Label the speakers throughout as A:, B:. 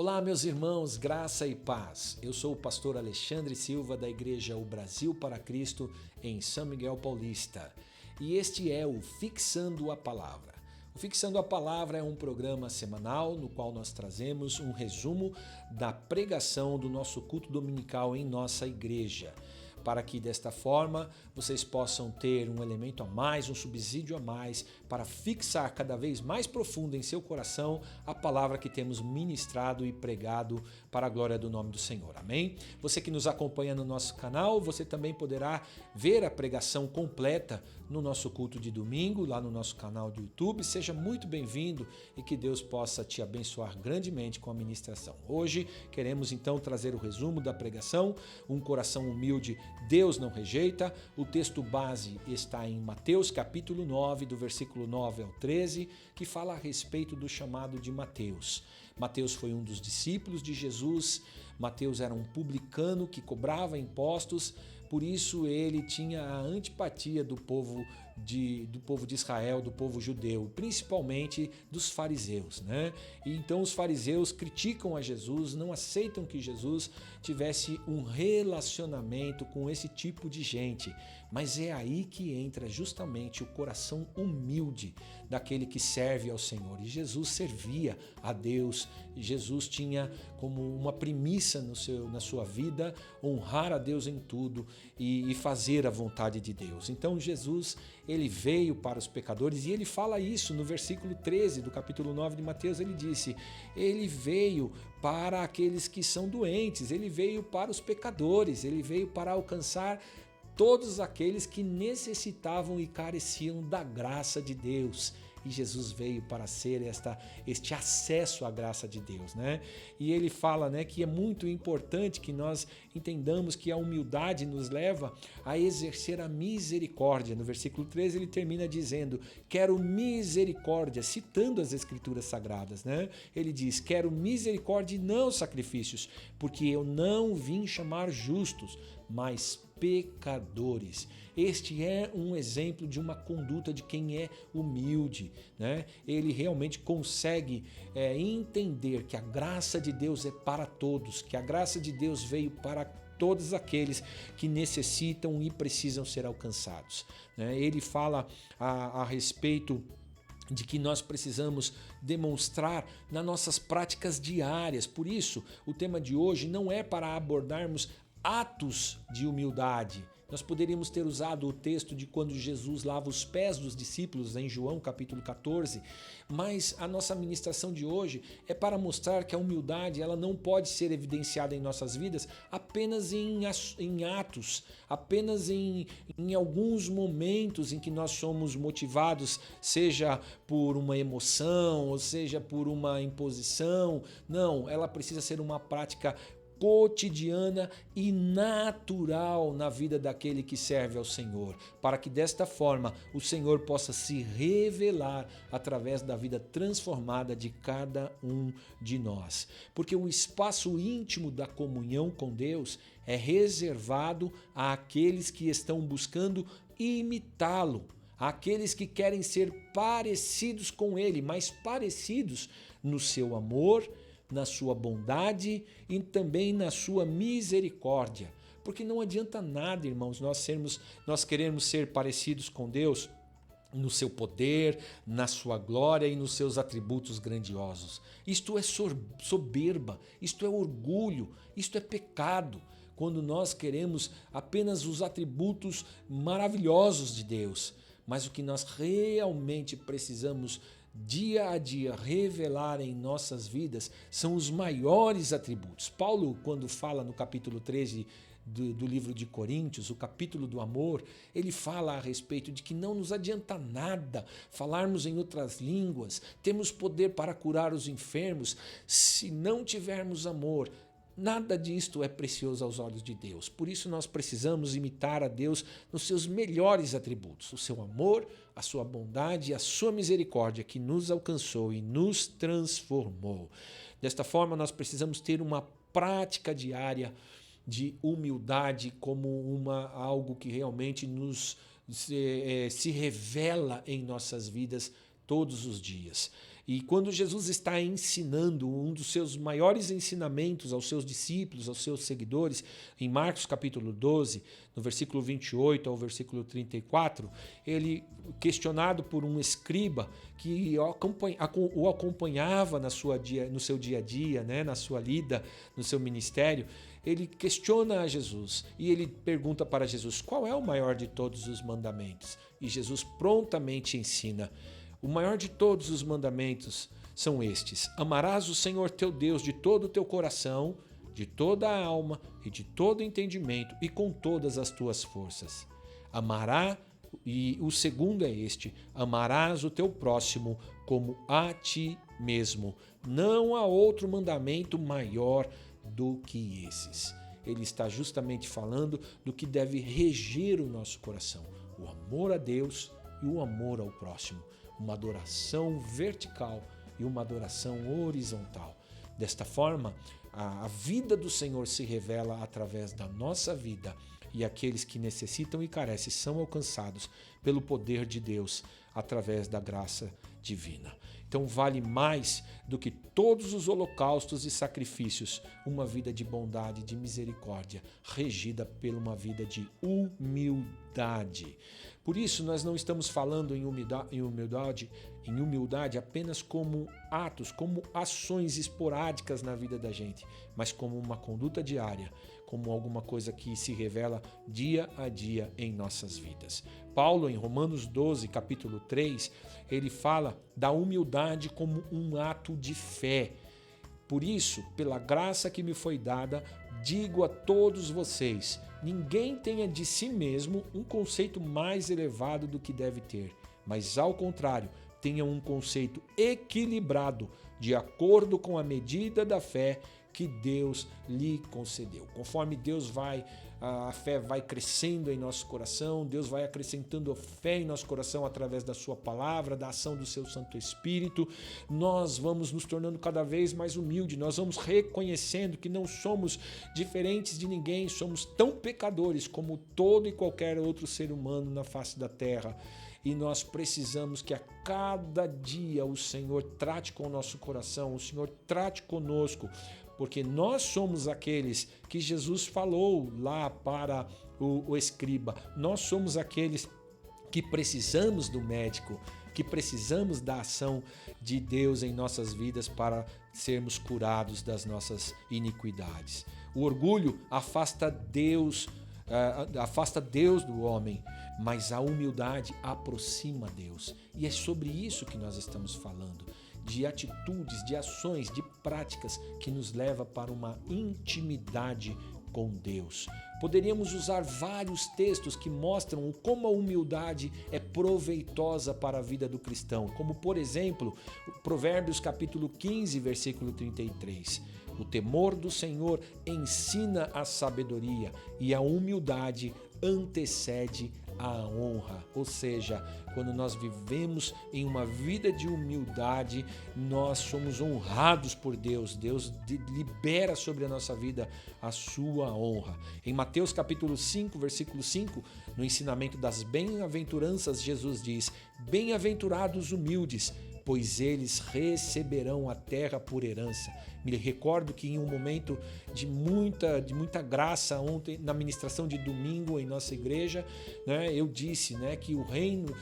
A: Olá, meus irmãos, graça e paz. Eu sou o pastor Alexandre Silva da Igreja O Brasil para Cristo em São Miguel Paulista. E este é o Fixando a Palavra. O Fixando a Palavra é um programa semanal no qual nós trazemos um resumo da pregação do nosso culto dominical em nossa igreja, para que desta forma vocês possam ter um elemento a mais, um subsídio a mais, para fixar cada vez mais profundo em seu coração a palavra que temos ministrado e pregado para a glória do nome do Senhor. Amém? Você que nos acompanha no nosso canal, você também poderá ver a pregação completa no nosso culto de domingo, lá no nosso canal do YouTube. Seja muito bem-vindo e que Deus possa te abençoar grandemente com a ministração. Hoje queremos então trazer o resumo da pregação, um coração humilde Deus não rejeita. O texto base está em Mateus capítulo 9, do versículo 9 ao 13, que fala a respeito do chamado de Mateus. Mateus foi um dos discípulos de Jesus. Mateus era um publicano que cobrava impostos, por isso ele tinha a antipatia do povo de Israel, do povo judeu, principalmente dos fariseus, né? E então os fariseus criticam a Jesus, não aceitam que Jesus tivesse um relacionamento com esse tipo de gente. Mas é aí que entra justamente o coração humilde daquele que serve ao Senhor. E Jesus servia a Deus. Jesus tinha como uma premissa na sua vida honrar a Deus em tudo e fazer a vontade de Deus. Então Jesus, ele veio para os pecadores e ele fala isso no versículo 13 do capítulo 9 de Mateus. Ele disse, ele veio para aqueles que são doentes, ele veio para os pecadores, ele veio para alcançar todos aqueles que necessitavam e careciam da graça de Deus. E Jesus veio para ser este acesso à graça de Deus, né? E ele fala, né, que é muito importante que nós entendamos que a humildade nos leva a exercer a misericórdia. No versículo 13 ele termina dizendo, quero misericórdia, citando as escrituras sagradas, né? Ele diz, quero misericórdia e não sacrifícios, porque eu não vim chamar justos, mas pecadores. Este é um exemplo de uma conduta de quem é humilde, né? Ele realmente consegue entender que a graça de Deus é para todos, que a graça de Deus veio para todos aqueles que necessitam e precisam ser alcançados, né? Ele fala a respeito de que nós precisamos demonstrar nas nossas práticas diárias. Por isso, o tema de hoje não é para abordarmos atos de humildade. Nós poderíamos ter usado o texto de quando Jesus lava os pés dos discípulos em João capítulo 14, mas a nossa ministração de hoje é para mostrar que a humildade ela não pode ser evidenciada em nossas vidas apenas em atos, apenas em alguns momentos em que nós somos motivados, seja por uma emoção, ou seja por uma imposição. Não, ela precisa ser uma prática cotidiana e natural na vida daquele que serve ao Senhor, para que desta forma o Senhor possa se revelar através da vida transformada de cada um de nós. Porque o espaço íntimo da comunhão com Deus é reservado àqueles que estão buscando imitá-lo, àqueles que querem ser parecidos com Ele, mas parecidos no seu amor, na sua bondade e também na sua misericórdia. Porque não adianta nada, irmãos, nós queremos ser parecidos com Deus no seu poder, na sua glória e nos seus atributos grandiosos. Isto é soberba, isto é orgulho, isto é pecado. Quando nós queremos apenas os atributos maravilhosos de Deus. Mas o que nós realmente precisamos dia a dia revelar em nossas vidas são os maiores atributos. Paulo, quando fala no capítulo 13 do livro de Coríntios, o capítulo do amor, ele fala a respeito de que não nos adianta nada falarmos em outras línguas, temos poder para curar os enfermos, se não tivermos amor. Nada disto é precioso aos olhos de Deus. Por isso nós precisamos imitar a Deus nos seus melhores atributos, o seu amor, a sua bondade e a sua misericórdia que nos alcançou e nos transformou. Desta forma nós precisamos ter uma prática diária de humildade como algo que realmente se revela em nossas vidas todos os dias. E quando Jesus está ensinando um dos seus maiores ensinamentos aos seus discípulos, aos seus seguidores, em Marcos capítulo 12, no versículo 28 ao versículo 34, ele, questionado por um escriba que o acompanhava no seu dia a dia, né, na sua lida, no seu ministério, ele questiona a Jesus e ele pergunta para Jesus: qual é o maior de todos os mandamentos? E Jesus prontamente ensina: o maior de todos os mandamentos são estes: amarás o Senhor teu Deus de todo o teu coração, de toda a alma e de todo o entendimento e com todas as tuas forças. E o segundo é este: amarás o teu próximo como a ti mesmo. Não há outro mandamento maior do que esses. Ele está justamente falando do que deve reger o nosso coração: o amor a Deus e o amor ao próximo. Uma adoração vertical e uma adoração horizontal. Desta forma, a vida do Senhor se revela através da nossa vida, e aqueles que necessitam e carecem são alcançados pelo poder de Deus através da graça divina. Então vale mais do que todos os holocaustos e sacrifícios uma vida de bondade, de misericórdia, regida por uma vida de humildade. Por isso nós não estamos falando em humildade apenas como atos, como ações esporádicas na vida da gente, mas como uma conduta diária, como alguma coisa que se revela dia a dia em nossas vidas. Paulo, em Romanos 12, capítulo 3, ele fala da humildade como um ato de fé. Por isso, pela graça que me foi dada, digo a todos vocês: ninguém tenha de si mesmo um conceito mais elevado do que deve ter, mas ao contrário, tenha um conceito equilibrado, de acordo com a medida da fé que Deus lhe concedeu. Conforme a fé vai crescendo em nosso coração, Deus vai acrescentando a fé em nosso coração através da sua palavra, da ação do seu Santo Espírito, nós vamos nos tornando cada vez mais humildes, nós vamos reconhecendo que não somos diferentes de ninguém, somos tão pecadores como todo e qualquer outro ser humano na face da terra. E nós precisamos que a cada dia o Senhor trate com o nosso coração, o Senhor trate conosco, porque nós somos aqueles que Jesus falou lá para o escriba. Nós somos aqueles que precisamos do médico, que precisamos da ação de Deus em nossas vidas para sermos curados das nossas iniquidades. O orgulho afasta Deus do homem, mas a humildade aproxima Deus. E é sobre isso que nós estamos falando, de atitudes, de ações, de práticas que nos leva para uma intimidade com Deus. Poderíamos usar vários textos que mostram como a humildade é proveitosa para a vida do cristão, como por exemplo, Provérbios capítulo 15, versículo 33. O temor do Senhor ensina a sabedoria e a humildade antecede a honra. Ou seja, quando nós vivemos em uma vida de humildade, nós somos honrados por Deus. Deus libera sobre a nossa vida a sua honra. Em Mateus capítulo 5, versículo 5, no ensinamento das bem-aventuranças, Jesus diz: bem-aventurados humildes, pois eles receberão a terra por herança. Me recordo que em um momento de muita graça ontem, na ministração de domingo em nossa igreja, né, eu disse, né, que o reino,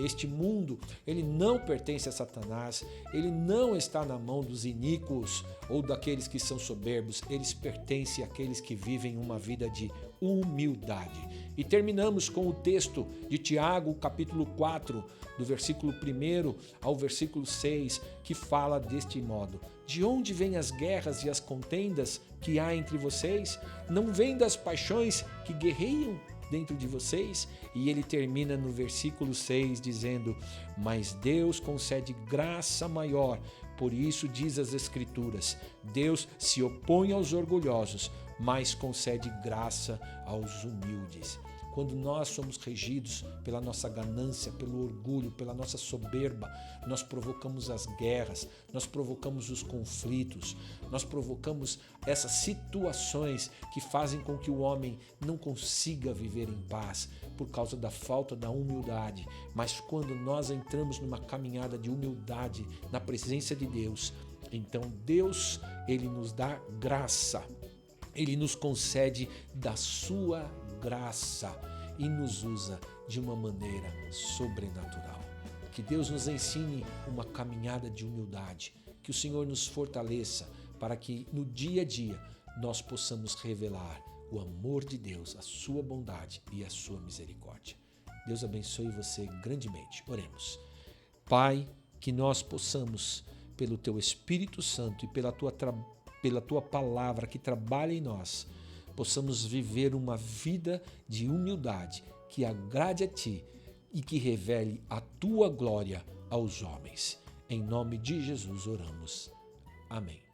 A: este mundo, ele não pertence a Satanás, ele não está na mão dos iníquos ou daqueles que são soberbos, eles pertencem àqueles que vivem uma vida de humildade. E terminamos com o texto de Tiago, capítulo 4, do versículo 1 ao versículo 6, que fala deste modo: de onde vêm as guerras e as contendas que há entre vocês? Não vêm das paixões que guerreiam dentro de vocês? E ele termina no versículo 6 dizendo: mas Deus concede graça maior. Por isso diz as Escrituras: Deus se opõe aos orgulhosos, mas concede graça aos humildes. Quando nós somos regidos pela nossa ganância, pelo orgulho, pela nossa soberba, nós provocamos as guerras, nós provocamos os conflitos, nós provocamos essas situações que fazem com que o homem não consiga viver em paz por causa da falta da humildade. Mas quando nós entramos numa caminhada de humildade na presença de Deus, então Deus, Ele nos dá graça, Ele nos concede da sua graça e nos usa de uma maneira sobrenatural. Que Deus nos ensine uma caminhada de humildade, que o Senhor nos fortaleça para que no dia a dia nós possamos revelar o amor de Deus, a sua bondade e a sua misericórdia. Deus abençoe você grandemente. Oremos. Pai, que nós possamos, pelo Teu Espírito Santo e pela Tua palavra que trabalha em nós, possamos viver uma vida de humildade que agrade a Ti e que revele a Tua glória aos homens. Em nome de Jesus oramos. Amém.